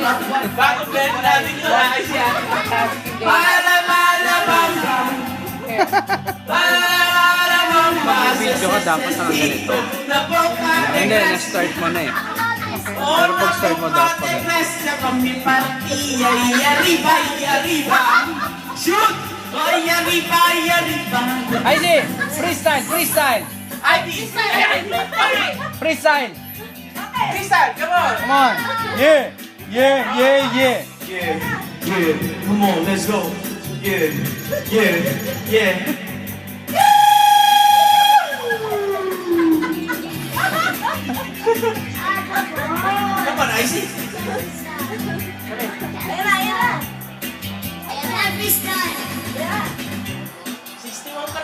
Bago blend natin yun, ay siya. Bala-bala-bam-bam. Bala-bala-bam-bam. Video ka dapat ang ganito. Hindi, na-start mo na eh. Pero pag start mo dapat Shoot! Ay, arriba, ay, arriba. Ay, si! Freestyle! Freestyle! Ay, freestyle! Freestyle! Freestyle, come on! Come on! Yeah! Yeah! Yeah! Yeah! Yeah, yeah, come on, let's go. Yeah, yeah, yeah. Come on, Icy.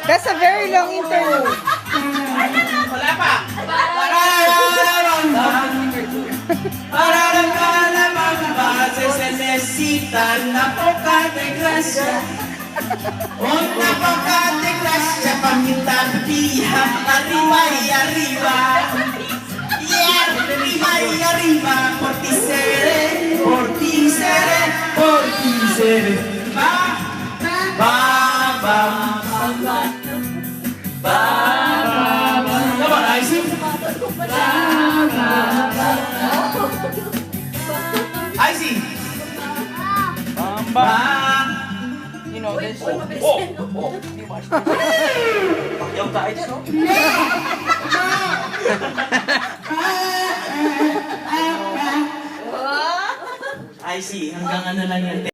That's a very long interlude. Wala pa. Se necesitan una poca de gracia. Una poca de gracia pa' mi tapia. Arriba y arriba. Y arriba y arriba. Por ti seré, por ti seré, por ti seré. Va, va, va, va, va. Va, va, va. Come on, Icy. Icy. Bamba! You know this? Oh! Pakyaw tayo dyan, oh. I see. Hanggang ano lang yan.